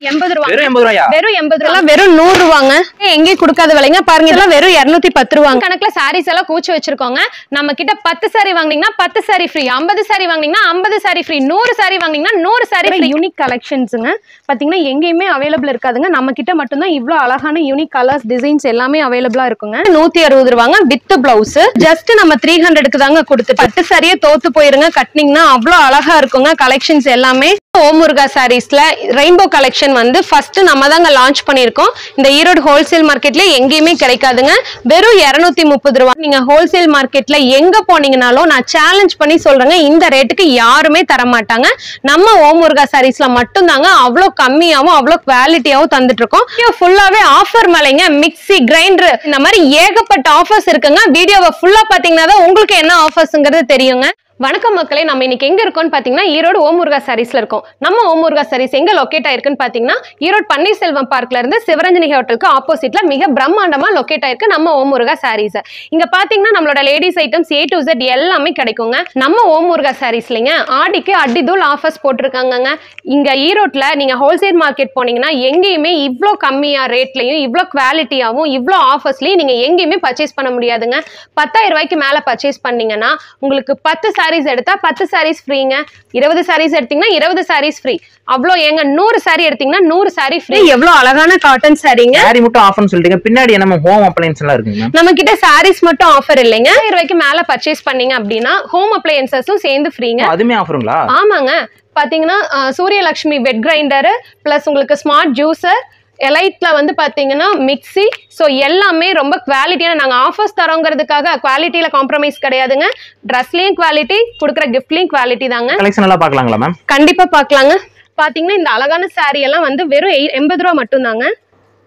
80 ரூபாய். வெறும் 80 ரூபாயா? வெறும் 80 ரூபாய். வெறும் 100 ரூபாங்க. எங்கேயும் கொடுக்காத விலைங்க. பாருங்க இதெல்லாம் வெறும் 210 ரூபாய். கணக்குல சாரீஸ் எல்லாம் கூச்சு வச்சிருக்கோங்க. நம்ம கிட்ட 10 சாரி வாங்குனீங்கன்னா 10 சாரி ஃப்ரீ, 50 சாரி வாங்குனீங்கன்னா 50 சாரி ஃப்ரீ, 100 சாரி வாங்குனீங்கன்னா 100 சாரி ஃப்ரீ. யூனிக் கலெக்ஷன்ஸ்ங்க. பாத்தீங்கன்னா எங்கேயுமே அவைலபிள் இருக்காதுங்க. நம்ம கிட்ட மட்டும் தான் இவ்ளோ அழகான யூனிக் கலர்ஸ் டிசைன்ஸ் எல்லாமே அவைலபிளா இருக்குங்க. 160 ரூபாங்க வித் பிளவுஸ். ஜஸ்ட் நம்ம 300க்கு தாங்க கொடுத்து 10 சாரியே தோத்து போயிருங்க. கட்டினீங்கன்னா அவ்ளோ அழகா இருக்குங்க கலெக்ஷன்ஸ் எல்லாமே. ஓம் முருகா சாரீஸ்ல ரெயின்போ கலெக்ஷன் வந்து ஃபர்ஸ்ட் நம்ம தாங்க லான்ச் பண்ணிருக்கோம். இந்த ஈரோடு ஹோல்சேல் மார்க்கெட்ல எங்கேயுமே கிடைக்காதுங்க. வெறும் 230 ரூபாய். நீங்க ஹோல்சேல் மார்க்கெட்ல எங்க போனீங்கனாலும் நான் சேலஞ்ச் பண்ணி சொல்றேங்க, இந்த ரேட்டுக்கு யாருமே தர மாட்டாங்க. நம்ம ஓம் முருகா சாரீஸ்ல மட்டும் தாங்க அவ்வளோ கம்மியாவும் அவ்வளோ குவாலிட்டியாவும் தந்துட்டு இருக்கோம். ஃபுல்லாவே ஆஃபர் மலைங்க. மிக்ஸி, கிரைண்டர், இந்த மாதிரி ஏகப்பட்ட ஆஃபர்ஸ் இருக்குங்க. வீடியோவை ஃபுல்லா பாத்தீங்கன்னா தான் உங்களுக்கு என்ன ஆஃபர்ஸ்ங்கிறது தெரியுங்க. வணக்கம் மக்களே, நம்ம இன்னைக்கு எங்க இருக்கோம்னு பாத்தீங்கன்னா ஈரோடு ஓம் முருகா சாரீஸ்ல இருக்கோம். நம்ம ஓம் முருகா சாரீஸ் எங்க லொகேட் ஆயிருக்குன்னு பாத்தீங்கன்னா ஈரோடு பன்னீர்செல்வம் பார்க்ல இருந்து சிவரஞ்சனி ஹோட்டலுக்கு ஆப்போசிட்ல மிக பிரம்மாண்டமா லொகேட் ஆயிருக்கு நம்ம ஓம் முருகா சாரீஸ். இங்க பாத்தீங்கன்னா நம்மளோட ladies items A to Z எல்லாமே கிடைக்குங்க. நம்ம ஓம் முருகா சாரீஸ்லங்க ஆடிக்கு அடிதூள் ஆஃபர்ஸ் போட்டிருக்காங்க. இங்க ஈரோட்ல நீங்க ஹோல்சேல் மார்க்கெட் போனீங்கன்னா எங்கேயுமே இவ்ளோ கம்மியா ரேட்லயும் இவ்ளோ குவாலிட்டியாவும் இவ்ளோ ஆஃபர்ஸ்லயும் நீங்க எங்கேயுமே பர்ச்சேஸ் பண்ண முடியாதுங்க. 10,000 ரூபாய்க்கு மேல பர்ச்சேஸ் பண்ணீங்கன்னா உங்களுக்கு 10 சாரீஸ் எடுத்தா 10 சாரீஸ் ஃப்ரீங்க. 20 சாரீஸ் எடுத்தீங்கன்னா 20 சாரீஸ் ஃப்ரீ. அவ்ளோ ஏங்க 100 சாரி எடுத்தீங்கன்னா 100 சாரி ஃப்ரீ. எவ்வளவு அழகான காட்டன் சாரீங்க. சாரி மட்டும் ஆஃபர்னு சொல்லிட்டீங்க, பின்னாடி என்ன ஹோம் அப்ளையன்ஸ் எல்லாம் இருக்குங்க. நம்ம கிட்ட சாரீஸ் மட்டும் ஆஃபர் இல்லைங்க. 1000 ரூபாய்க்கு மேல பர்ச்சேஸ் பண்ணீங்க அப்படின்னா ஹோம் அப்ளையன்சஸும் சேர்ந்து ஃப்ரீங்க. அதுமே ஆஃபருங்களா? ஆமாங்க. பாத்தீங்கன்னா சூரியலட்சுமி வெட் கிரைண்டர் பிளஸ் உங்களுக்கு ஸ்மார்ட் ஜூஸர், எலைட்ல வந்து பாத்தீங்கன்னா மிக்ஸி, ஸோ எல்லாமே ரொம்ப குவாலிட்டியான நாங்கள் ஆஃபர்ஸ் தரோங்கிறதுக்காக குவாலிட்டியில காம்ப்ரமைஸ் கிடையாதுங்க. ட்ரெஸ்லயும் குவாலிட்டி, கொடுக்குற கிஃப்ட்லயும் குவாலிட்டி தாங்க. கலெக்ஷன் எல்லாம் பார்க்கலாங்களா மேம்? கண்டிப்பா பார்க்கலாங்க. பாத்தீங்கன்னா இந்த அழகான சாரி எல்லாம் வந்து வெறும் 80 ரூபா மட்டும் தாங்க.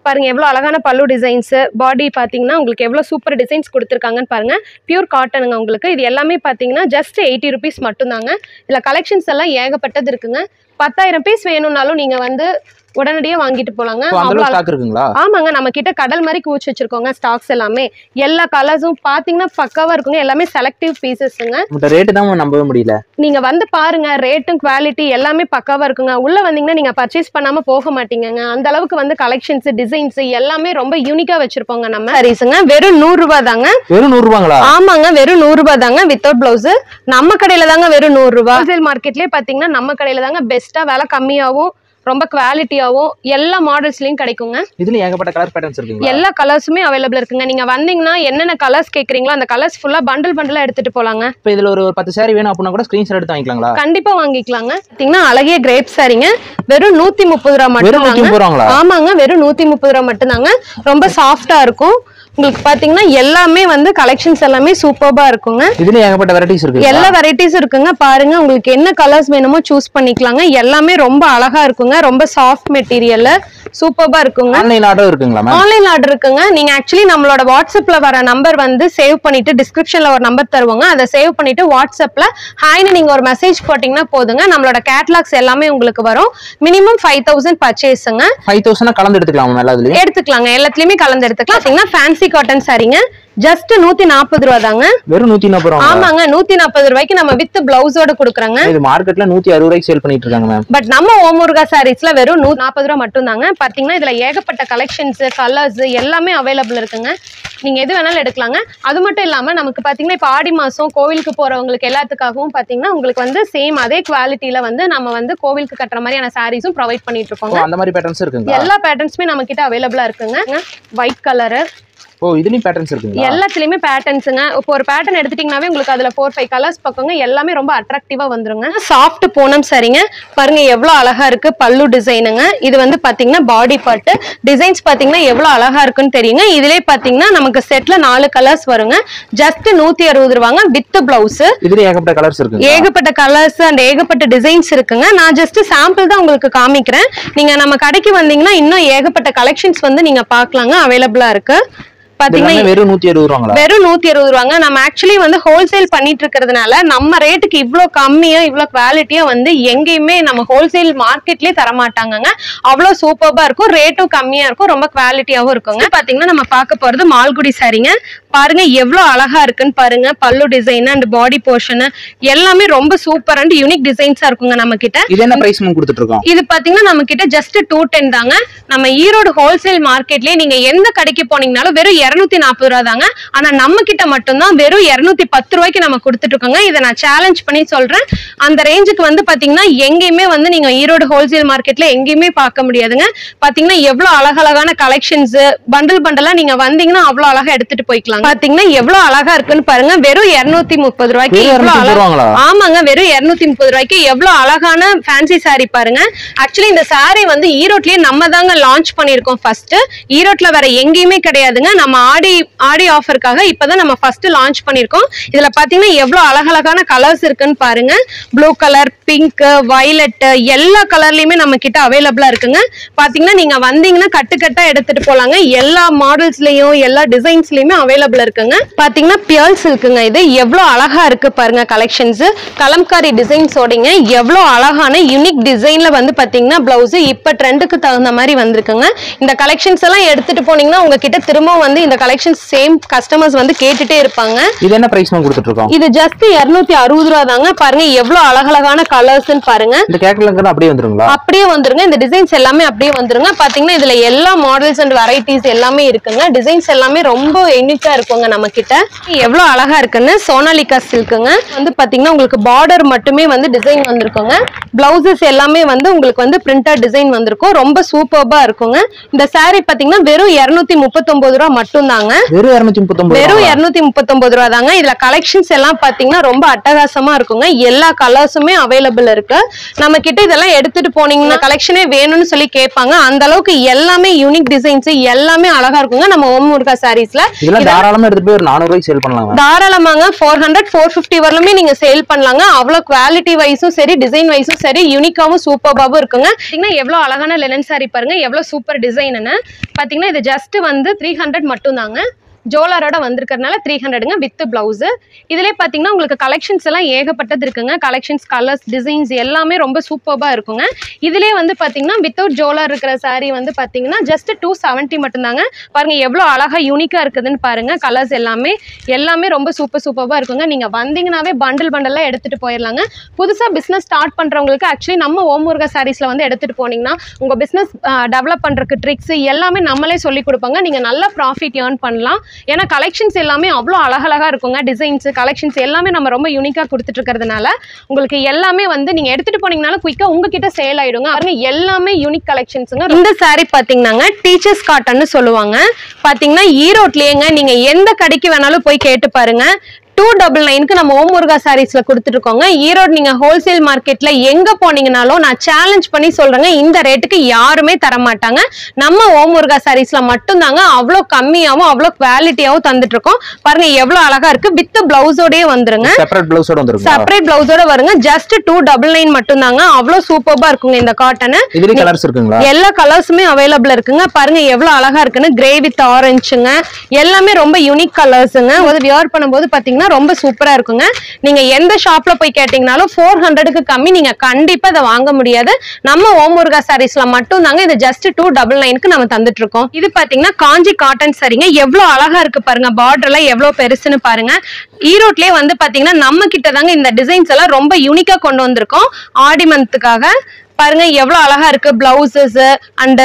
பாருங்க எவ்வளவு அழகான பல்லு டிசைன்ஸ், பாடி பாத்தீங்கன்னா உங்களுக்கு எவ்வளவு சூப்பர் டிசைன்ஸ் கொடுத்துருக்காங்கன்னு பாருங்க. பியூர் காட்டனுங்க உங்களுக்கு. இது எல்லாமே பாத்தீங்கன்னா ஜஸ்ட் 80 ருபீஸ் மட்டும் தாங்க. இதுல கலெக்ஷன்ஸ் எல்லாம் ஏகப்பட்டது இருக்குங்க. 10,000 பீஸ் வேணும்னாலும் நீங்க வந்து உடனடியே வாங்கிட்டு போலாங்க. ஆமாங்க, நம்ம கிட்ட கடல் மாதிரி கூச்சு வச்சிருக்கோங்க. ஸ்டாக்ஸ் எல்லாமே எல்லா கலர்ஸும் பாத்தீங்கன்னா பக்காவா இருக்குங்க. எல்லாமே செலக்டிவ் பீசஸ்ங்க. ரேட் தான் நம்பவே முடியல. நீங்க வந்து பாருங்க, ரேட்டும் குவாலிட்டி எல்லாமே பக்காவா இருக்குங்க. உள்ள வந்தீங்கன்னா நீங்க பர்ச்சேஸ் பண்ணாம போக மாட்டீங்க. அந்த அளவுக்கு வந்து கலெக்ஷன்ஸ், டிசைன்ஸ் எல்லாமே ரொம்ப யூனிக்கா வச்சிருப்போங்க நம்ம சாரீஸ்ங்க. வெறும் 100 ரூபாய் தாங்க. வெறும் 100 ரூபாங்களா? ஆமாங்க, வெறும் 100 ரூபாய் தாங்க வித்தவுட் பிளவுஸ். நம்ம கடையில தாங்க வெறும் 100 ரூபாய். ஹோல்சேல் மார்க்கெட்லயே பாத்தீங்கன்னா நம்ம கடையில தாங்க பெஸ்டா விலை கம்மியாவும் ரொம்ப குவாலிட்டியாவும் எல்லா மாடல்ஸ்லயும் கிடைக்குங்க. இதுல ஏகப்பட்ட கலர் பேட்டர்ன்ஸ் இருக்குங்க. எல்லா கலர்ஸுமே அவைலபிள் இருக்குங்க. நீங்க வந்தீங்கன்னா என்னென்ன கலர்ஸ் கேக்குறீங்களோ அந்த கலர்ஸ் ஃபுல்லா பண்டலா எடுத்துட்டு போலாங்க. இப்போ இதுல ஒரு 10 சாரி வேணும் அப்படினா கூட ஸ்கிரீன்ஷாட் எடுத்து வாங்கிக்கலாங்களா? கண்டிப்பா வாங்கிக்கலாங்க. பாத்தீங்கன்னா அழகிய கிரேப் சாரிங்க. வெறும் 130 ரூபாய் மட்டும் தாங்க. ஆமாங்க, வெறும் 130 ரூபாய் மட்டும் தாங்க. ரொம்ப சாஃப்டா இருக்கும். உங்களுக்கு பாத்தீங்கன்னா எல்லாமே வந்து கலெக்ஷன்ஸ் எல்லாமே சூப்பர்பா இருக்குங்க. இதுல ஏகப்பட்ட வெரைட்டிஸ் இருக்கு. எல்லா வெரைட்டிஸ் இருக்குங்க. பாருங்க உங்களுக்கு என்ன கலர்ஸ் வேணுமோ சூஸ் பண்ணிக்கலாங்க. எல்லாமே ரொம்ப அழகா இருக்குங்க. ரொம்ப சாஃப்ட் மெட்டீரியல்ல சூப்பர்பா இருக்குங்க. ஆன்லைன் ஆர்டர் இருக்குங்களா மேம்? ஆன்லைன் ஆர்டர் இருக்குங்க. நீங்க ஆக்சுவலி நம்மளோட வாட்ஸ்அப்ல வர நம்பர் வந்து சேவ் பண்ணிட்டு டிஸ்கிரிப்ஷன்ல ஒரு நம்பர் தருவாங்க. அதை சேவ் பண்ணிட்டு வாட்ஸ்அப்ல ஹாய்னு நீங்க ஒரு மெசேஜ் போட்டீங்கன்னா போதுங்க. நம்மளோட கேட்டலாக்ஸ் எல்லாமே உங்களுக்கு வரும். மினிமம் 5,000 பர்ச்சேஸ்ங்க. 5,000 கலந்து எடுத்துக்கலாமா? எல்லாத்துலயும் எடுத்துக்கலாங்க. எல்லாத்துலயுமே கலந்து எடுத்துக்கலாம். பாத்தீங்கன்னா ஃபேன்சி காட்டன் சாரிங்க. ஜஸ்ட் 140 ரூபாய் தாங்க. வெறும் 140 ரூபாய். ஆமாங்க, 140 ரூபாய்க்கு நம்ம வித் பிளவுஸோட கொடுக்குறாங்க. இது மார்க்கெட்ல 160 ரூபாய்க்கு சேல் பண்ணிட்டு இருக்காங்க மேம். பட் நம்ம ஓம் முருகா சாரீஸ்ல வெறும் 140 ரூபாய் மட்டும் தாங்க. பாத்தீங்கன்னா இதுல ஏகப்பட்ட கலெக்ஷன்ஸ், கலர்ஸ் எல்லாமே அவைலபிள் இருக்குங்க. நீங்க எது வேணாலும் எடுக்கலாங்க. அது மட்டும் இல்லாம நமக்கு பாத்தீங்கன்னா இப்ப ஆடி மாசம் கோவிலுக்கு போறவங்களுக்கு எல்லாத்துக்காகவும் பாத்தீங்கன்னா உங்களுக்கு வந்து சேம் அதே குவாலிட்டியில வந்து நம்ம வந்து கோவிலுக்கு கட்டுற மாதிரியான சாரீஸும் ப்ரொவைட் பண்ணிட்டு இருக்கோம். அந்த மாதிரி பேட்டர்ன்ஸ் இருக்குங்க. எல்லா பேட்டர்ன்ஸுமே நம்ம கிட்ட அவைலபிளா இருக்குங்க. ஒயிட் கலர், ஓ இதுலயும் பேட்டர்ன்ஸ் இருக்குங்க. எல்லாத்துலயுமே பேட்டர்ன்ஸ்ங்க. இப்போ ஒரு பேட்டர்ன் எடுத்துட்டீங்கன்னாவே உங்களுக்கு அதுல 4-5 கலர்ஸ் பக்கங்க. எல்லாமே ரொம்ப அட்ராக்டிவா வந்துருங்க. சாஃப்ட் பூனம் சரிங்க. பாருங்க எவ்வளவு அழகா இருக்கு. பல்லு டிசைனுங்க. இது வந்து பாத்தீங்கன்னா பாடி பார்ட் டிசைன்ஸ் பாத்தீங்கன்னா எவ்வளவு அழகா இருக்குன்னு தெரியுங்க. இதுலயே பாத்தீங்கன்னா நமக்கு செட்ல 4 கலர்ஸ் வருங்க. ஜஸ்ட் 160 ரூபாங்க வித் பிளவுஸ். இதுல ஏகப்பட்ட கலர்ஸ் இருக்குங்க. ஏகப்பட்ட கலர்ஸ் அண்ட் ஏகப்பட்ட டிசைன்ஸ் இருக்குங்க. நான் ஜஸ்ட் சாம்பிள் தான் உங்களுக்கு காமிக்கிறேன். நீங்க நம்ம கடைக்கு வந்தீங்கன்னா இன்னும் ஏகப்பட்ட கலெக்ஷன்ஸ் வந்து நீங்க பாக்கலாங்க. அவைலபிளா இருக்கு. பாத்தீங்கன்னா வெறும் 160 ரூபாங்களா? வெறும் 160 ரூபாங்க. நம்ம ஆக்சுவலி வந்து ஹோல்சேல் பண்ணிட்டு இருக்கிறதுனால நம்ம ரேட்டுக்கு இவ்வளவு கம்மியா இவ்வளவு குவாலிட்டியா வந்து எங்கேயுமே நம்ம ஹோல்சேல் மார்க்கெட்லயே தர மாட்டாங்க. அவ்வளவு சூப்பர்பா இருக்கும். ரேட்டும் கம்மியா இருக்கும். ரொம்ப குவாலிட்டியாவும் இருக்குங்க. பாத்தீங்கன்னா நம்ம பார்க்க போறது மால்குடி சாரிங்க. பாருங்க எவ்வளவு அழகா இருக்குன்னு பாருங்க. பல்லு டிசைன் அண்ட் பாடி போர்ஷன் எல்லாமே ரொம்ப சூப்பர் அண்ட் யூனிக் டிசைன்ஸா இருக்குங்க நம்ம கிட்ட. இது என்ன பிரைஸ் கொடுத்துட்டு இருக்கோம்? இது பாத்தீங்கன்னா நம்ம கிட்ட ஜஸ்ட் 210 தாங்க. நம்ம ஈரோடு ஹோல்சேல் மார்க்கெட்லயே நீங்க எந்த கடைக்கு போனீங்கனாலும் வெறும் 240 ரூபா தாங்க. ஆனா நம்ம கிட்ட மட்டும் தான் வெறும் 210 ரூபாய்க்கு நம்ம கொடுத்துட்டு இருக்கோங்க. இதை நான் சேலஞ்ச் பண்ணி சொல்றேன். அந்த ரேஞ்சுக்கு வந்து பாத்தீங்கன்னா எங்கேயுமே வந்து நீங்க ஈரோடு ஹோல்சேல் மார்க்கெட்ல எங்கேயுமே பார்க்க முடியாதுங்க. பாத்தீங்கன்னா எவ்வளவு அழகழகான கலெக்ஷன்ஸ் பண்டில் பண்டலா நீங்க வந்தீங்கன்னா அவ்வளவு அழகா எடுத்துட்டு போய்க்கலாம். பாத்தீங்கன்னா எவ்வளவு அழகா இருக்குன்னு பாருங்க. வெறும் 230 ரூபாய்க்கு ஆமாங்க, வெறும் 230 ரூபாய்க்கு எவ்வளவு அழகான ஃபேன்சி சாரி பாருங்க. ஆக்சுவலி இந்த சாரி வந்து ஈரோட்லயே நம்ம தாங்க லான்ச் பண்ணிருக்கோம் ஃபர்ஸ்ட். ஈரோட்ல வேற எங்கேயுமே கிடையாதுங்க. நம்ம ஆடி ஆஃபருக்காக இப்பதான் நம்ம ஃபர்ஸ்ட் லான்ச் பண்ணிருக்கோம். இதுல பாத்தீங்கன்னா எவ்வளவு அழகழகான கலர்ஸ் இருக்குன்னு பாருங்க. ப்ளூ கலர், பிங்க், வயலட் எல்லா கலர்லயுமே நம்ம கிட்ட அவைலபிளா இருக்குங்க. பாத்தீங்கன்னா நீங்க வந்தீங்கன்னா கட்டுக்கட்டா எடுத்துட்டு போலாங்க. எல்லா மாடல்ஸ்லயும் எல்லா டிசைன்ஸ்லயுமே அவைலபிள் இருக்குங்க. பாத்தீங்கன்னா பியர் சில்க்குங்க. இது எவ்வளவு அழகா இருக்கு பாருங்க. கலெக்ஷன்ஸ் கலம்காரி டிசைன்ஸோடிங்க எவ்வளவு அழகான யூனிக் டிசைன்ல வந்து பாத்தீங்கன்னா பிளவுஸ் இப்ப ட்ரெண்டுக்கு தகுந்த மாதிரி வந்திருக்குங்க. இந்த கலெக்ஷன்ஸ் எல்லாம் எடுத்துட்டு போனீங்கன்னா உங்ககிட்ட திரும்ப வந்து இந்த கலெக்ஷன்ஸ் சேம் கஸ்டமர்ஸ் வந்து கேட்டுட்டே இருப்பாங்க. இது என்ன பிரைஸ் கொடுத்துட்டு இருக்கோம்? இது ஜஸ்ட் 260 ரூபா தாங்க. பாருங்க எவ்வளவு அழகழகான கலர்ஸ்னு பாருங்க. இந்த கேட்டலாக் அப்படியே வந்துருங்களா? அப்படியே வந்துருங்க. இந்த டிசைன்ஸ் எல்லாமே அப்படியே வந்துருங்க. பாத்தீங்கன்னா இதுல எல்லா மாடல்ஸ் அண்ட் வெரைட்டிஸ் எல்லாமே இருக்குங்க. டிசைன்ஸ் எல்லாமே ரொம்ப யூனிக்கா இருக்குங்க நம்ம கிட்ட. எவ்வளவு அழகா இருக்குன்னு சோனாலிகா சில்க்குங்க. வந்து பாத்தீங்கன்னா உங்களுக்கு பார்டர் மட்டுமே வந்து டிசைன் வந்திருக்குங்க. பிளவுசஸ் எல்லாமே வந்து உங்களுக்கு வந்து பிரிண்டட் டிசைன் வந்திருக்கும். ரொம்ப சூப்பர்பா இருக்குங்க. இந்த சாரி பாத்தீங்கன்னா வெறும் 239 ரூபா மட்டும் தாங்க. வெறும் 239 ரூபா தாங்க. இதுல கலெக்ஷன்ஸ் எல்லாம் பாத்தீங்கன்னா ரொம்ப அட்டகாசமா இருக்குங்க. எல்லா கலர்ஸுமே அவைலபிள் இருக்கு நம்ம கிட்ட. இதெல்லாம் எடுத்துட்டு போனீங்கன்னா கலெக்ஷனே வேணும்னு சொல்லி கேட்பாங்க. அந்த அளவுக்கு எல்லாமே யூனிக் டிசைன்ஸ் எல்லாமே அழகா இருக்குங்க நம்ம ஓம் முருகா சாரீஸ்ல. இதெல்லாம் தாராளமா எடுத்து போய் ஒரு 400 ரூபாய்க்கு சேல் பண்ணலாம். தாராளமாங்க 400 450 வரலுமே நீங்க சேல் பண்ணலாங்க. அவ்வளவு குவாலிட்டி வைஸும் சரி டிசைன் வைஸும் சரி யூனிக்காவும் சூப்பர்பாவும் இருக்குங்க. பாத்தீங்கன்னா எவ்வளவு அழகான லெனன் சாரி பாருங்க. எவ்வளவு சூப்பர் டிசைன்னு பாத்தீங்கன்னா இது ஜஸ்ட் வந்து 300 மட்டும் தாங்க. ஜோலரோட வந்திருக்கிறதுனால 300ங்க வித் பிளவுஸ். இதுல பாத்தீங்கன்னா உங்களுக்கு கலெக்ஷன்ஸ் எல்லாம் ஏகப்பட்டது இருக்குங்க. கலெக்ஷன்ஸ், கலர்ஸ், டிசைன்ஸ் எல்லாமே ரொம்ப சூப்பர்பா இருக்குங்க. இதுலயே வந்து பாத்தீங்கன்னா வித்தவுட் ஜோலர் இருக்கிற சாரி வந்து பாத்தீங்கன்னா ஜஸ்ட் 270 மட்டும் தாங்க. பாருங்க எவ்வளவு அழகா யூனிக்கா இருக்குதுன்னு பாருங்க. கலர்ஸ் எல்லாமே ரொம்ப சூப்பர்பா இருக்குங்க. நீங்க வந்தீங்கன்னாவே பண்டலா எடுத்துட்டு போயிடலாங்க. புதுசா பிசினஸ் ஸ்டார்ட் பண்றவங்களுக்கு ஆக்சுவலி நம்ம ஓம் முருகா சாரீஸ்ல வந்து எடுத்துட்டு போனீங்கன்னா உங்க பிசினஸ் டெவலப் பண்றதுக்கு ட்ரிக்ஸ் எல்லாமே நம்மளே சொல்லி கொடுப்பாங்க. நீங்க நல்ல ப்ராஃபிட் ஏர்ன் பண்ணலாம். ஏன்னா கலெக்ஷன்ஸ் எல்லாமே அவ்வளோ அழகழகா இருக்குங்க. டிசைன்ஸ், கலெக்ஷன்ஸ் எல்லாமே நம்ம ரொம்ப யூனிக்கா கொடுத்துட்டு இருக்கிறதுனால உங்களுக்கு எல்லாமே வந்து நீங்க எடுத்துட்டு போனீங்கனாலும் குயிக்கா உங்ககிட்ட சேல் ஆயிடுங்க. பாருங்க எல்லாமே யூனிக் கலெக்ஷன்ஸுங்க. இந்த சாரி பாத்தீங்கன்னா டீச்சர்ஸ் காட்டன்னு சொல்லுவாங்க. பாத்தீங்கன்னா ஈரோட்லயேங்க நீங்க எந்த கடைக்கு வேணாலும் போய் கேட்டு பாருங்க. 299க்கு நம்ம ஓம் முருகா சாரீஸ்ல கொடுத்துட்டு இருக்கோங்க. ஈரோடு நீங்க ஹோல்சேல் மார்க்கெட்ல எங்க போனீங்கனாலும் நான் சேலஞ்ச் பண்ணி சொல்றேங்க, இந்த ரேட்டுக்கு யாருமே தர மாட்டாங்க. நம்ம ஓம் முருகா சாரீஸ்ல மட்டும் தாங்க அவ்வளோ கம்மியாவும் அவ்வளோ குவாலிட்டியாவும் தந்துட்டு இருக்கோம். பாருங்க எவ்வளவு அழகா இருக்கு. வித் பிளவுஸோடயே வந்துருங்க. செப்பரேட் பிளவுஸோட வருங்க. ஜஸ்ட் 299 மட்டும் தாங்க. அவ்வளோ சூப்பர்பா இருக்குங்க இந்த காட்டன். இதுல கலர்ஸ் இருக்குங்களா? எல்லா கலர்ஸுமே அவைலபிள் இருக்குங்க. பாருங்க எவ்வளவு அழகா இருக்குன்னு. கிரே வித் ஆரஞ்சுங்க. எல்லாமே ரொம்ப யூனிக் கலர்ஸுங்க. வியர் பண்ணும்போது பாத்தீங்கன்னா ரொம்ப சூப்பரா இருக்குங்க. நீங்க எந்த ஷாப்ல போய் கேட்டீங்கனாலும் 400க்கு கம்மி நீங்க கண்டிப்பா இதை வாங்க முடியாது. நம்ம ஓம் முருகா சாரீஸ்ல மட்டும் தாங்க இது ஜஸ்ட் 299க்கு நம்ம தந்துட்டு இருக்கோம். இது பாத்தீங்கன்னா காஞ்சி காட்டன் சாரிங்க. எவ்வளவு அழகா இருக்கு பாருங்க. பார்டர் எல்லாம் எவ்வளவு பெருசுன்னு பாருங்க. ஈரோட்லயே வந்து பாத்தீங்கன்னா நம்ம கிட்ட தாங்க இந்த டிசைன்ஸ் எல்லாம் ரொம்ப யூனிக்கா கொண்டு வந்திருக்கோம் ஆடி மந்த்துக்காக. பாருங்க எவ்வளவு அழகா இருக்கு. பிளவுசஸ் அண்ட்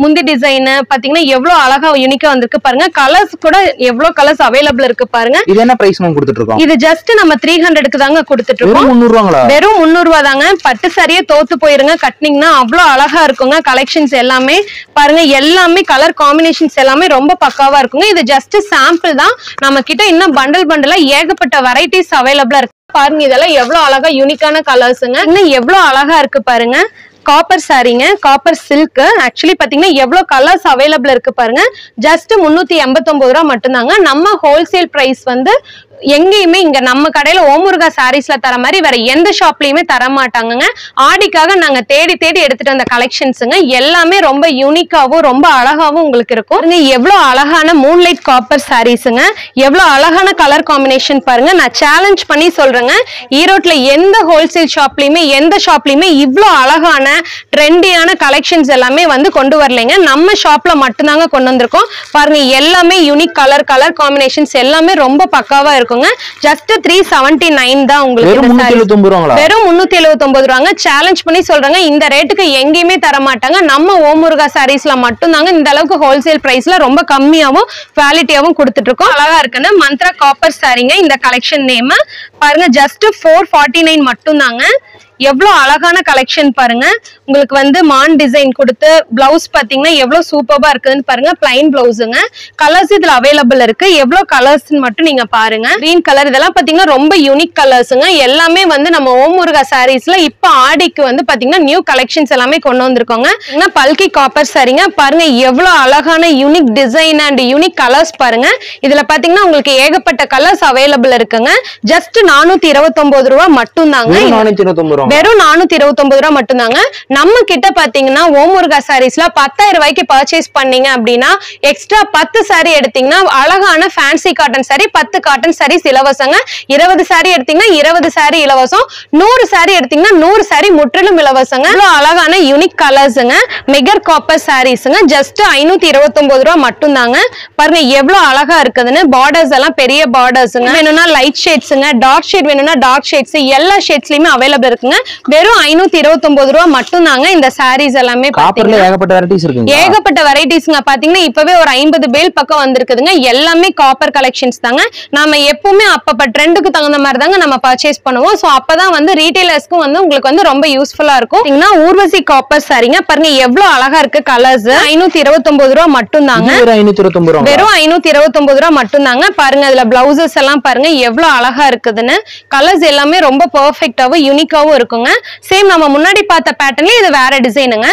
முந்தி டிசைன் பாத்தீங்கன்னா எவ்வளவு அழகா யூனிக்கா வந்திருக்கு பாருங்க. கலர்ஸ் கூட எவ்வளவு கலர்ஸ் அவைலபிள் இருக்கு பாருங்க. இது என்ன பிரைஸ் கொடுத்துட்டு இருக்கோம்? இது ஜஸ்ட் நம்ம 300க்கு தாங்க கொடுத்துட்டு இருக்கோம். வெறும் 300 ரூபா தாங்க. பட்டு சாரியே தோத்து போயிருங்க. கட்டினீங்கன்னா அவ்வளவு அழகா இருக்குங்க. கலெக்ஷன்ஸ் எல்லாமே பாருங்க. எல்லாமே கலர் காம்பினேஷன்ஸ் எல்லாமே ரொம்ப பக்காவா இருக்குங்க. இது ஜஸ்ட் சாம்பிள் தான். நம்ம கிட்ட இன்னும் பண்டலா ஏகப்பட்ட வெரைட்டிஸ் அவைலபிளா இருக்கு. பாருங்க இதெல்லாம் எவ்வளவு அழகா யூனிக்கான கலர்ஸுங்க. இன்னும் எவ்வளவு அழகா இருக்கு பாருங்க. காப்பர் சாரிங்க. Copper silk. ஆக்சுவலி பாத்தீங்கன்னா எவ்வளவு கலர்ஸ் அவைலபிள் இருக்கு பாருங்க. ஜஸ்ட் 389 ரூபா மட்டும் தாங்க. நம்ம ஹோல்சேல் பிரைஸ் வந்து எங்கேயுமே இங்க நம்ம கடையில ஓமுருகா சாரீஸ்ல தர மாதிரி வேற எந்த ஷாப்லயுமே தர மாட்டாங்கங்க. ஆடிக்காக நாங்க தேடி தேடி எடுத்துட்டு வந்த கலெக்ஷன்ஸுங்க. எல்லாமே ரொம்ப யூனிக்காவும் ரொம்ப அழகாவும் உங்களுக்கு இருக்கும். எவ்வளவு அழகான மூன்லைட் காப்பர் சாரீஸுங்க, எவ்வளவு அழகான கலர் காம்பினேஷன் பாருங்க. நான் சேலஞ்ச் பண்ணி சொல்றேங்க, ஈரோட்ல எந்த ஹோல்சேல் ஷாப்லயுமே எந்த ஷாப்லயுமே இவ்வளவு அழகான ட்ரெண்டியான கலெக்ஷன்ஸ் எல்லாமே வந்து கொண்டு வரலைங்க. நம்ம ஷாப்ல மட்டும்தாங்க கொண்டு வந்திருக்கோம். பாருங்க எல்லாமே யூனிக் கலர் காம்பினேஷன்ஸ் எல்லாமே ரொம்ப பக்காவா இருக்குங்க. ஜஸ்ட் 379 தான் உங்களுக்கு. வெறும் 379 ரூபாங்க. சேலஞ்ச் பண்ணி சொல்றாங்க, இந்த ரேட்டுக்கு எங்கேயுமே தர மாட்டாங்க. நம்ம ஓமுருகா சாரீஸ்ல மட்டும் தாங்க இந்த அளவுக்கு ஹோல்சேல் பிரைஸ்ல ரொம்ப கம்மியாவும் குவாலிட்டியாவும் கொடுத்துட்டு இருக்கோம். அழகா இருக்குன்னு மந்த்ரா காப்பர் சாரீங்க. இந்த கலெக்ஷன் நேம் பாருங்க, ஜஸ்ட் 449 மட்டும் தாங்க. எவ்வளவு அழகான கலெக்ஷன் பாருங்க. உங்களுக்கு வந்து மான் டிசைன் கொடுத்து பிளவுஸ் பாத்தீங்கன்னா எவ்வளவு சூப்பரா இருக்குதுன்னு பாருங்க. பிளைன் பிளவுஸுங்க. கலர்ஸ் இதுல அவைலபிள் இருக்கு. எவ்வளவு கலர்ஸ் மட்டும் நீங்க பாருங்க. கிரீன் கலர் இதெல்லாம் பாத்தீங்கன்னா ரொம்ப யூனிக் கலர்ஸுங்க. எல்லாமே வந்து நம்ம ஓமுருகா சாரீஸ்ல இப்ப ஆடிக்கு வந்து பாத்தீங்கன்னா நியூ கலெக்ஷன்ஸ் எல்லாமே கொண்டு வந்திருக்கோங்க. பல்கி காப்பர் சாரீங்க பாருங்க, எவ்வளவு அழகான unique design and unique colours பாருங்க. இதுல பாத்தீங்கன்னா உங்களுக்கு ஏகப்பட்ட கலர்ஸ் அவைலபிள் இருக்குங்க. ஜஸ்ட் 429 ரூபாய் மட்டும் தாங்க. வெறும் 429 ரூபாய் மட்டும் தாங்க. நம்ம கிட்ட பாத்தீங்கன்னா ஓமுருகா சாரீஸ்ல 10,000 ரூபாய்க்கு பர்ச்சேஸ் பண்ணீங்க அப்படின்னா எக்ஸ்ட்ரா 10 சாரி எடுத்தீங்கன்னா அழகான fancy cotton sari 10 cotton saris இலவசங்க. 20 சாரி எடுத்தீங்கன்னா 20 சாரி இலவசம். 100 சாரி எடுத்தீங்கன்னா 100 சாரி முற்றிலும் இலவசங்க. இவ்வளவு அழகான யூனிக் கலர்ஸுங்க. மெகர் காப்பர் சாரீஸ்ங்க. ஜஸ்ட் 529 ரூபாய் மட்டும் தாங்க. பாருங்க எவ்வளவு அழகா இருக்குதுன்னு. பார்டர்ஸ் எல்லாம் பெரிய பார்டர்ஸ்ங்க. வேணும்னா லைட் ஷேட்ஸ்ங்க, டார்க் ஷேட் வேணும்னா டார்க் ஷேட்ஸ் எல்லா ஷேட்ஸ்லயுமே அவைலபிள் இருக்குங்க. வெறும் 529 ரூபாய் மட்டும் தாங்க. இந்த சாரீஸ் எல்லாமே ஏகப்பட்ட வெரைட்டிஸ்ங்க. பாத்தீங்கன்னா இப்பவே ஒரு 50 பேல் பக்கம் வந்திருக்குதுங்க. எல்லாமே காப்பர் கலெக்ஷன்ஸ் தாங்க. நாம எப்பவுமே அப்பப்ப ட்ரெண்டுக்கு தகுந்த மாதிரி தாங்க நம்ம பர்ச்சேஸ் பண்ணுவோம். சோ அப்பதான் வந்து ரீட்டைலர்ஸ்க்கும் வந்து உங்களுக்கு வந்து ரொம்ப யூஸ்ஃபுல்லா இருக்கும். ஊர்வசி காப்பர் சாரீங்க பாருங்க, எவ்வளவு அழகா இருக்கு கலர்ஸ். 529 ரூபாய் மட்டும் தாங்க. வெறும் 529 ரூபாய் மட்டும் தாங்க. பாருங்க அதுல பிளவுசஸ் எல்லாம் பாருங்க எவ்வளவு அழகா இருக்குதுன்னு. கலர்ஸ் எல்லாமே ரொம்ப பெர்ஃபெக்ட்டாவும் யூனிக்காவும் இருக்குங்க. சேம் நம்ம முன்னாடி பார்த்த பேட்டர்ன்ல இது வேற டிசைனுங்க.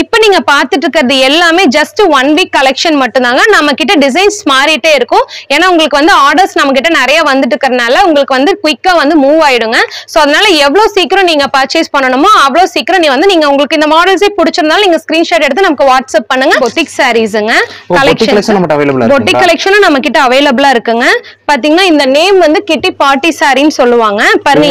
இப்போ நீங்க பார்த்துட்டு இருக்கிறது எல்லாமே ஜஸ்ட் 1 வீக் கலெக்ஷன் மட்டும் தாங்க. நம்ம கிட்ட டிசைன்ஸ் மாறிட்டே இருக்கும். ஏன்னா உங்களுக்கு வந்து ஆர்டர்ஸ் நம்ம கிட்ட நிறைய வந்துட்டு இருக்கறனால உங்களுக்கு வந்து குயிக்கா வந்து மூவ் ஆயிடுங்க. சோ அதனால எவ்வளவு சீக்கிரம் நீங்க பர்ச்சேஸ் பண்ணணுமோ அவ்வளவு சீக்கிரம் நீங்க உங்களுக்கு இந்த மாடல்ஸே பிடிச்சிருந்தாலும் நீங்க ஸ்கிரீன்ஷாட் எடுத்து நமக்கு வாட்ஸ்அப் பண்ணுங்க. பொட்டிக் சாரீஸ்ங்க கலெக்ஷன், பொட்டிக் கலெக்ஷன் நம்ம கிட்ட அவைலபிளா இருக்குங்க. பாத்தீங்கன்னா இந்த நேம் வந்து கிட்டி பார்ட்டி சாரின்னு சொல்லுவாங்க. பாருங்க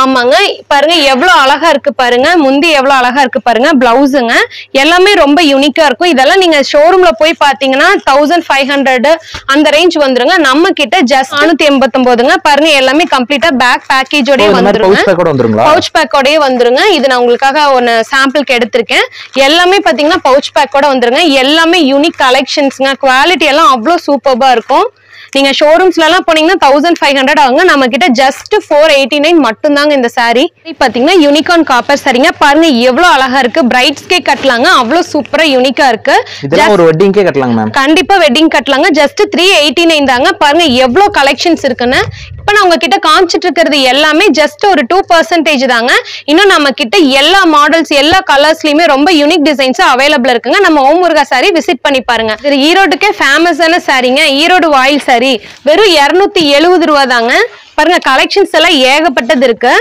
ஆமாங்க, பாருங்க எவ்வளவு அழகா இருக்கு பாருங்க. முந்தி எவ்வளவு அழகா இருக்கு பாருங்க. பிளவுஸுங்க எல்லாமே ரொம்ப யூனிக்கா இருக்கும். இதெல்லாம் நீங்க ஷோரூம்ல போய் பாத்தீங்கன்னா 1500 அந்த ரேஞ்ச் வந்துருங்க. நம்ம கிட்ட ஜஸ்ட் 489ங்க. பாருங்க எல்லாமே கம்ப்ளீட்டா பேக் பேக்கேஜோடய வந்துருங்க. பவுச் பேக்கோடயே வந்துருங்க. இது நான் உங்களுக்காக ஒன்னு சாம்பிளுக்கு எடுத்திருக்கேன். எல்லாமே பாத்தீங்கன்னா பவுச் பேக்கோட வந்துருங்க. எல்லாமே யூனிக் கலெக்ஷன்ஸ்ங்க. குவாலிட்டி எல்லாம் அவ்வளவு சூப்பர்பா இருக்கும். நீங்க ஷோரூம்ஸ்ல எல்லாம் போனீங்கன்னா 1500 ஆகுங்க. நம்ம கிட்ட ஜஸ்ட் 489 மட்டும் தாங்க இந்த சாரி. பாத்தீங்கன்னா யூனிகார்ன் காப்பர் சாரிங்க. பாருங்க எவ்வளவு அழகா இருக்கு. பிரைட்ஸ்க்கே கட்டலாங்க. அவ்வளவு சூப்பரா யூனிக்கா இருக்கு. இதெல்லாம் ஒரு வெட்டிங்க்கே கட்டலாங்க மேம். கண்டிப்பா வெட்டிங் கட்டலாங்க. ஜஸ்ட் 389 தாங்க. பாருங்க எவ்வளவு கலெக்ஷன்ஸ் இருக்குன்னு. இப்ப நான் உங்ககிட்ட காமிச்சிட்டு இருக்கிறது எல்லாமே ஜஸ்ட் ஒரு 2% தாங்க. இன்னும் நம்ம கிட்ட எல்லா மாடல்ஸ் எல்லா கலர்ஸ்லயுமே ரொம்ப யூனிக் டிசைன்ஸ் அவைலபிள் இருக்குங்க. நம்ம ஓமுருகா சாரி விசிட் பண்ணி பாருங்க. இது ஈரோடுக்கே ஃபேமஸான சாரிங்க. ஈரோடு வாயில் சாரி வெறும் 270 ரூபாய் தாங்க. பாருங்க கலெக்ஷன்ஸ் எல்லாம் ஏகப்பட்டது இருக்கு.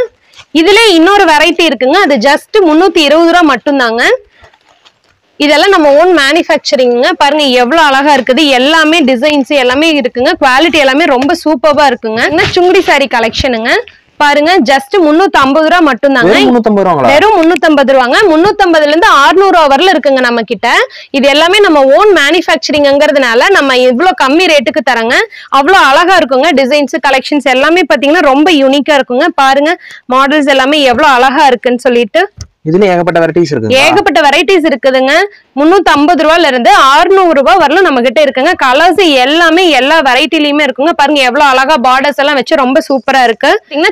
இதுல இன்னொரு வெரைட்டி இருக்குங்க. அது ஜஸ்ட் 320 ரூபாய் மட்டும் தாங்க. இதெல்லாம் நம்ம ஓன் மேனுஃபேக்சரிங்க. பாருங்க எவ்வளவு அழகா இருக்குது. எல்லாமே டிசைன்ஸ் எல்லாமே இருக்குங்க. குவாலிட்டி எல்லாமே ரொம்ப சூப்பர்பா இருக்குங்க. சுங்குடி சாரி கலெக்ஷனுங்க. பாருங்க ஜஸ்ட் 350 ரூபாய் மட்டும் தாங்க. வெறும் 350 ரூபாங்க. 350ல இருந்து 600 ரூபாய் வரல இருக்குங்க நம்ம கிட்ட. இது எல்லாமே நம்ம ஓன் மேனுஃபேக்சரிங்கிறதுனால நம்ம இவ்வளவு கம்மி ரேட்டுக்கு தரங்க. அவ்வளவு அழகா இருக்குங்க. டிசைன்ஸ் கலெக்ஷன்ஸ் எல்லாமே பாத்தீங்கன்னா ரொம்ப யூனிக்கா இருக்குங்க. பாருங்க மாடல்ஸ் எல்லாமே எவ்வளவு அழகா இருக்குன்னு சொல்லிட்டு. இதுல ஏகப்பட்ட வெரைட்டிஸ் இருக்கு. ஏகப்பட்ட வெரைட்டிஸ் இருக்குதுங்க. 350 ரூபாயில இருந்து 600 ரூபாய் வரலும் நம்ம கிட்ட இருக்குங்க. கலர்ஸ் எல்லாமே எல்லா வெரைட்டிலயுமே இருக்குங்க. பாருங்க எவ்வளவு அழகா பார்டர்ஸ் எல்லாம் வச்சு ரொம்ப சூப்பரா இருக்கு.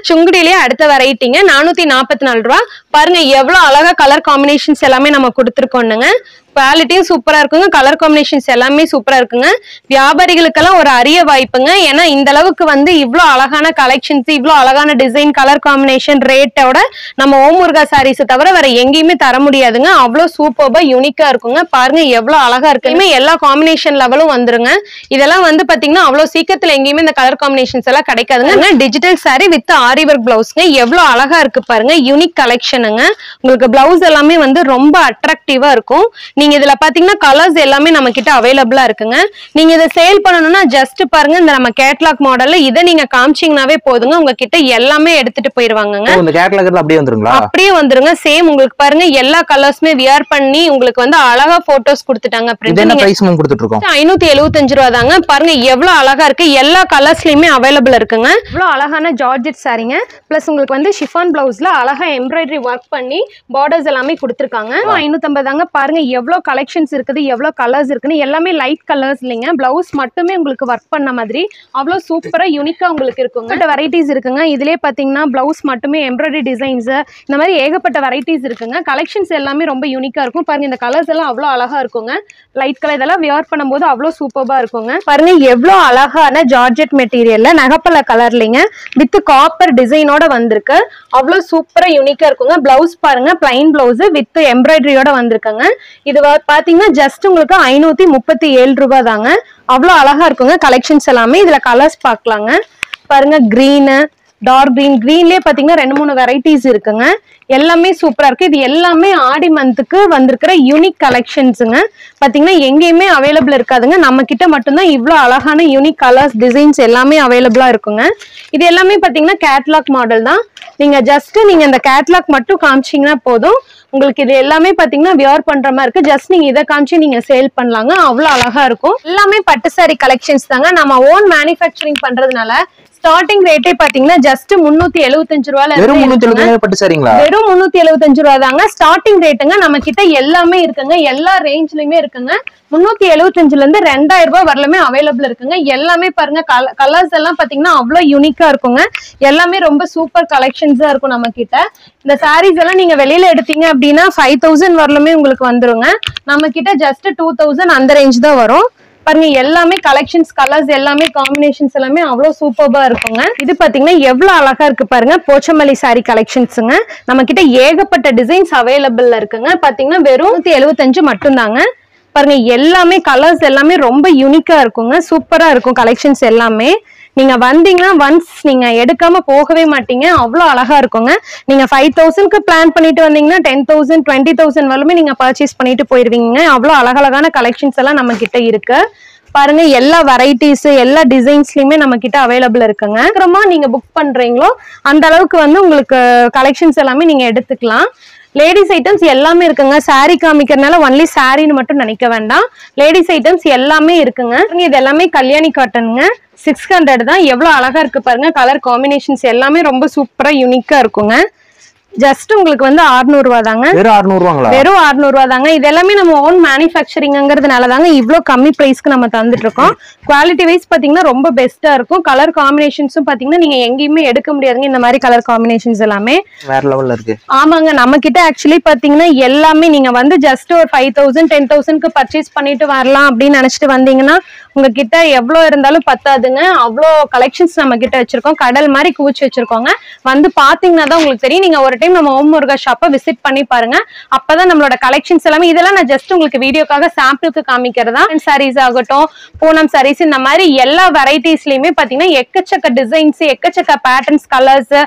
சுங்குடியிலேயே அடுத்த வெரைட்டிங்க 444 ரூபாய். பாருங்க எவ்வளவு அழகா கலர் காம்பினேஷன்ஸ் எல்லாமே நம்ம கொடுத்துருக்கோம்னுங்க. குவாலிட்டியும் சூப்பரா இருக்குங்க, கலர் காம்பினேஷன்ஸ் எல்லாமே சூப்பரா இருக்குங்க. வியாபாரிகளுக்கெல்லாம் ஒரு அரிய வாய்ப்புங்க. ஏன்னா இந்த அளவுக்கு வந்து இவ்வளவு அழகான கலெக்ஷன்ஸ், இவ்வளவு அழகான டிசைன், கலர் காம்பினேஷன், ரேட்டோட நம்ம ஓம் முருகா சாரீஸ் தவிர வேற எங்கேயுமே தர முடியாதுங்க. அவ்வளவு சூப்பர்பா யூனிக்கா இருக்குங்க. பாருங்க எவ்வளவு அழகா இருக்கு. எல்லா காம்பினேஷன் லெவலும் வந்துருங்க. இதெல்லாம் வந்து பாத்தீங்கன்னா அவ்வளவு சீக்கிரத்துல எங்கேயுமே இந்த கலர் காம்பினேஷன்ஸ் எல்லாம் கிடைக்காதுங்க. Digital sari with aari work பிளவுஸ்ங்க. எவ்வளவு அழகா இருக்கு பாருங்க, யூனிக் கலெக்ஷனுங்க. உங்களுக்கு பிளவுஸ் எல்லாமே வந்து ரொம்ப அட்ராக்டிவா இருக்கும். நீங்க இதுல பாத்தீங்கன்னா கலர்ஸ் எல்லாமே நம்ம கிட்ட அவைலபிளா இருக்குங்க. நீங்க இதை சேல் பண்ணணும்னா ஜஸ்ட் பாருங்க, இந்த நம்ம கேட்லாக் மாடல்ல இதை நீங்க காமிச்சீங்கன்னாவே போதுங்க, உங்ககிட்ட எல்லாமே எடுத்துட்டு போயிருவாங்க. இந்த கேட்லாக்ல அப்படியே வந்துருங்களா? அப்படியே வந்துருங்க. சேம் உங்களுக்கு பாருங்க எல்லா கலர்ஸ்மே வியர் பண்ணி உங்களுக்கு வந்து அழகா போட்டோஸ் கொடுத்துட்டாங்க. என்ன பிரைஸ் மேம் கொடுத்துட்டு இருக்கோம்? 575 ரூபாய் தாங்க. பாருங்க எவ்வளவு அழகா இருக்கு, எல்லா கலர்ஸ்லயுமே அவைலபிள் இருக்குங்க. இவ்வளவு அழகான ஜார்ஜெட் சாரீங்க. பிளஸ் உங்களுக்கு வந்து ஷிஃபான் பிளவுஸ்ல அழகா எம்ப்ராய்டரி ஒர்க் பண்ணி பார்டர்ஸ் எல்லாமே கொடுத்துருக்காங்க. 550 தாங்க. பாருங்க எவ்வளவு கலெக்ஷன்ஸ் இருக்குது, எவ்வளவு கலர்ஸ் இருக்குன்னு. எல்லாமே லைட் கலர்ஸ் இல்லைங்க, பிளவுஸ் மட்டுமே உங்களுக்கு ஒர்க் பண்ண மாதிரி அவ்வளவு சூப்பரா யூனிக்கா உங்களுக்கு இருக்குங்க. வெரைட்டிஸ் இருக்குங்க. இதுலயே பாத்தீங்கன்னா பிளவுஸ் மட்டுமே எம்ப்ராய்டரி டிசைன்ஸ், இந்த மாதிரி ஏகப்பட்ட வெரைட்டிஸ் இருக்குங்க. கலெக்ஷன்ஸ் எல்லாமே ரொம்ப யூனிக்கா இருக்கும். பாருங்க இந்த கலர்ஸ் எல்லாம் அவ்வளவு அழகா இருக்குங்க. லைட் கலர் இதெல்லாம் வியர் பண்ணும்போது அவ்வளவு சூப்பரா இருக்குங்க. பாருங்க எவ்வளவு அழகான ஜார்ஜெட் மெட்டீரியல்ல நகப்பல கலர்லிங்க வித் காப்பர் டிசைனோட வந்திருக்கு. அவ்வளவு சூப்பரா யூனிக்கா இருக்குங்க. பிளவுஸ் பாருங்க பிளைன் பிளவுஸ் வித் எம்ப்ராய்டரியோட வந்திருக்குங்க. இது பாத்தீங்கன்னா ஜஸ்ட் உங்களுக்கு 537 ரூபாய் தாங்க. அவ்வளவு அழகா இருக்குங்க கலெக்ஷன்ஸ் எல்லாமே. இதுல கலர்ஸ் பார்க்கலாங்க. பாருங்க கிரீனு, டார்க் கிரீன், கிரீன்லயே பாத்தீங்கன்னா 2-3 வெரைட்டிஸ் இருக்குங்க. எல்லாமே சூப்பரா இருக்கு. இது எல்லாமே ஆடி மந்த்துக்கு வந்திருக்கிற யூனிக் கலெக்ஷன்ஸுங்க. பாத்தீங்கன்னா எங்கேயுமே அவைலபிள் இருக்காதுங்க, நம்ம கிட்ட மட்டும்தான் இவ்வளவு அழகான யூனிக் கலர்ஸ் டிசைன்ஸ் எல்லாமே அவைலபிளா இருக்குங்க. இது எல்லாமே பாத்தீங்கன்னா கேட்லாக் மாடல் தான். நீங்க ஜஸ்ட் நீங்க இந்த கேட்லாக் மட்டும் காமிச்சீங்கன்னா போதும், உங்களுக்கு இது எல்லாமே பாத்தீங்கன்னா வியர் பண்ற மாதிரி இருக்கு. ஜஸ்ட் நீங்க இதை காமிச்சு நீங்க சேல் பண்ணலாங்க. அவ்வளவு அழகா இருக்கும். எல்லாமே பட்டு சாரி கலெக்ஷன்ஸ் தாங்க. நம்ம ஓன் மேனுஃபேக்சரிங் பண்றதுனால ஸ்டார்டிங் ரேட்டே பாத்தீங்கன்னா ஜஸ்ட் 375 ரூபாயில வெறும் 375 பட்டு சாரிங்களா? வெறும் 375 ரூபாய் தாங்க ஸ்டார்டிங் ரேட்டுங்க. நம்ம கிட்ட எல்லாமே இருக்குங்க, எல்லா ரேஞ்ச்லயுமே இருக்குங்க. 375ல இருந்து 2000 ரூபாய் வரலுமே அவைலபிள் இருக்குங்க. எல்லாமே பாருங்க கலர்ஸ் எல்லாம் பாத்தீங்கன்னா அவ்வளவு யூனிக்கா இருக்குங்க. எல்லாமே ரொம்ப சூப்பர் கலெக்ஷன்ஸா இருக்கும் நம்ம கிட்ட. இந்த சாரீஸ் எல்லாம் நீங்க வெளியில எடுத்தீங்க அப்படின்னா 5000 வரலுமே உங்களுக்கு வந்துருங்க. நம்ம கிட்ட ஜஸ்ட் 2000 அந்த ரேஞ்ச் தான் வரும். பாருங்க எல்லாமே கலெக்ஷன்ஸ், கலர்ஸ் எல்லாமே காம்பினேஷன்ஸ் எல்லாமே அவ்வளவு சூப்பர்பா இருக்குங்க. இது பாத்தீங்கன்னா எவ்வளவு அழகா இருக்கு பாருங்க, போச்சமல்லி சாரி கலெக்ஷன்ஸுங்க. நம்ம கிட்ட ஏகப்பட்ட டிசைன்ஸ் அவைலபிள்ல இருக்குங்க. பாத்தீங்கன்னா வெறும் 175 மட்டும் தாங்க. பாருங்க எல்லாமே கலர்ஸ் எல்லாமே ரொம்ப யூனிக்கா இருக்குங்க. சூப்பரா இருக்கும் கலெக்ஷன்ஸ் எல்லாமே. நீங்க வந்தீங்கன்னா ஒன்ஸ் நீங்க எடுக்காம போகவே மாட்டீங்க, அவ்வளவு அழகா இருக்குங்க. நீங்க 5000க்கு பிளான் பண்ணிட்டு வந்தீங்கன்னா 10,000 20,000 வரலுமே நீங்க பர்ச்சேஸ் பண்ணிட்டு போயிருவீங்க. அவ்வளவு அழகழகான கலெக்ஷன்ஸ் எல்லாம் நம்ம கிட்ட இருக்கு. பாருங்க எல்லா வெரைட்டிஸ் எல்லா டிசைன்ஸ்லயுமே நம்ம கிட்ட அவைலபிள் இருக்குங்க. அப்புறமா நீங்க புக் பண்றீங்களோ அந்த அளவுக்கு வந்து உங்களுக்கு கலெக்ஷன்ஸ் எல்லாமே நீங்க எடுத்துக்கலாம். லேடிஸ் ஐட்டம்ஸ் எல்லாமே இருக்குங்க. சாரி காமிக்கிறதுனால ஒன்லி சாரின்னு மட்டும் நினைக்க வேண்டாம், லேடிஸ் ஐட்டம்ஸ் எல்லாமே இருக்குங்க. இது எல்லாமே கல்யாணி காட்டனுங்க. 600 தான். எவ்வளவு அழகா இருக்கு பாருங்க, கலர் காம்பினேஷன்ஸ் எல்லாமே ரொம்ப சூப்பரா யூனிக்கா இருக்குங்க. ஜஸ்ட் உங்களுக்கு வந்து 600 ரூபாய் தாங்க. வெறும் 600 ரூபாங்களா? வெறும் 600 ரூபாய் தாங்க. இது எல்லாமே நம்ம ஓன் மேனுஃபேக்சரிங்கிறதுனால தாங்க இவ்வளவு கம்மி பிரைஸ்க்கு நம்ம தந்துட்டு இருக்கோம். குவாலிட்டி வைஸ் பாத்தீங்கன்னா ரொம்ப பெஸ்டா இருக்கும். கலர் காம்பினேஷன்ஸும் பாத்தீங்கன்னா நீங்க எங்கேயுமே எடுக்க முடியாதுங்க. இந்த மாதிரி கலர் காம்பினேஷன்ஸ் எல்லாமே வேற லெவல்ல இருக்கு. ஆமாங்க, நம்ம கிட்ட ஆக்சுவலி பாத்தீங்கன்னா எல்லாமே நீங்க வந்து ஜஸ்ட் ஒரு 5000 10,000க்கு பர்ச்சேஸ் பண்ணிட்டு வரலாம் அப்படின்னு நினைச்சிட்டு வந்தீங்கன்னா உங்ககிட்ட எவ்வளவு இருந்தாலும் பத்தாதுங்க. அவ்வளோ கலெக்ஷன்ஸ் நம்ம கிட்ட வச்சிருக்கோம். கடல் மாதிரி குவிச்சு வச்சிருக்கோங்க. வந்து பாத்தீங்கன்னா தான் உங்களுக்கு தெரியும். நீங்க ஒரு டைம் நம்ம ஓம் முருகா ஷாப்பை விசிட் பண்ணி பாருங்க. அப்பதான் நம்மளோட கலெக்ஷன்ஸ் எல்லாமே, இதெல்லாம் நான் ஜஸ்ட் உங்களுக்கு வீடியோக்காக சாம்பிளுக்கு காமிக்கிறதா. சாரீஸ் ஆகட்டும், பூனம் சாரீஸ், இந்த மாதிரி எல்லா வெரைட்டிஸ்லயுமே பாத்தீங்கன்னா எக்கச்சக்க டிசைன்ஸ், எக்கச்சக்க patterns, colours,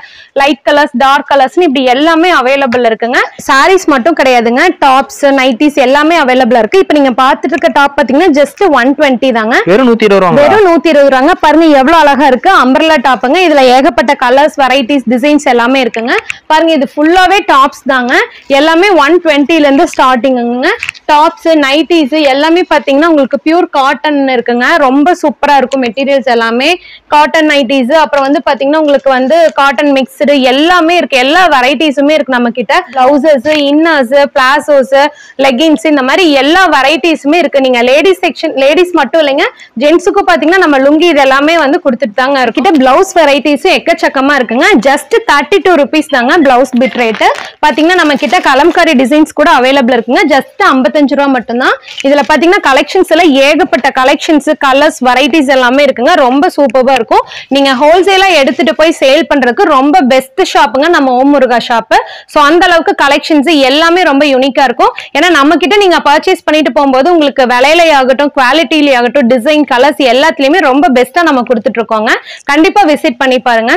light colours, dark colours இப்படி எல்லாமே அவைலபிள் இருக்குங்க. சாரீஸ் மட்டும் கிடையாதுங்க, டாப்ஸ், நைட்டிஸ் எல்லாமே அவைலபிளா இருக்கு. இப்ப நீங்க பாத்துட்டு இருக்க டாப் பாத்தீங்கன்னா ஜஸ்ட் 120 தாங்க. வெறும் 120 ரூபாங்க. வெறும் 120 ரூபாங்க. பாருங்க எவ்வளவு அழகா இருக்கு. அம்பர்லா டாப்புங்க. இதுல ஏகப்பட்ட கலர்ஸ், வெரைட்டிஸ், டிசைன்ஸ் எல்லாமே இருக்குங்க. பாருங்க இது ஃபுல்லாவே டாப்ஸ் தாங்க. எல்லாமே 120ல இருந்து ஸ்டார்டிங்குங்க. டாப்ஸ், நைட்டிஸ் எல்லாமே பாத்தீங்கன்னா உங்களுக்கு பியூர் காட்டன் இருக்குங்க. ரொம்ப சூப்பரா இருக்கும் மெட்டீரியல்ஸ் எல்லாமே. காட்டன் நைட்டிஸ், அப்புறம் வந்து பாத்தீங்கன்னா உங்களுக்கு வந்து காட்டன் மிக்ஸ்டு எல்லாமே இருக்கு. எல்லா வெரைட்டிஸுமே இருக்கு நம்ம கிட்ட. பிளவுசஸ், இன்னர்ஸ், பிளாசோஸ், லெகின்ஸ், இந்த மாதிரி எல்லா வெரைட்டிஸுமே இருக்கு. நீங்க லேடிஸ் செக்ஷன், லேடிஸ் மட்டும் இல்லைங்க, ஜென்ஸுக்கு பாத்தீங்கன்னா நம்ம லுங்கி இது எல்லாமே வந்து கொடுத்துட்டு தாங்க இருக்கு. பிளவுஸ் வெரைட்டிஸும் எக்கச்சக்கமா இருக்குங்க. ஜஸ்ட் 32 rupees தாங்க பிளவுஸ் பிட் ரேட்டு. பாத்தீங்கன்னா நம்ம கிட்ட கலம்காரி டிசைன்ஸ் கூட அவைலபிள் இருக்குங்க. ஜஸ்ட் 55 ரூபா மட்டும்தான். இதுல பாத்தீங்கன்னா கலெக்ஷன்ஸ் எல்லாம் ஏகப்பட்ட கலெக்ஷன்ஸ், கலர்ஸ், வெரைட்டிஸ் எல்லாமே இருக்குங்க. ரொம்ப சூப்பரா இருக்கும். நீங்க ஹோல்சேலா எடுத்துட்டு போய் சேல் பண்றதுக்கு ரொம்ப பெஸ்ட் ஷாப்புங்க நம்ம ஓம் முருகா ஷாப். சோ அந்த அளவுக்கு கலெக்ஷன்ஸ் எல்லாமே ரொம்ப யூனிக்கா இருக்கும். ஏன்னா நம்ம கிட்ட நீங்க பர்ச்சேஸ் பண்ணிட்டு போகும்போது உங்களுக்கு விலையில ஆகட்டும், குவாலிட்டியில ஆகட்டும், டிசைன், கலர்ஸ் எல்லாத்துலயுமே ரொம்ப பெஸ்டா நம்ம கொடுத்துட்டு இருக்கோங்க. கண்டிப்பா விசிட் பண்ணி பாருங்க.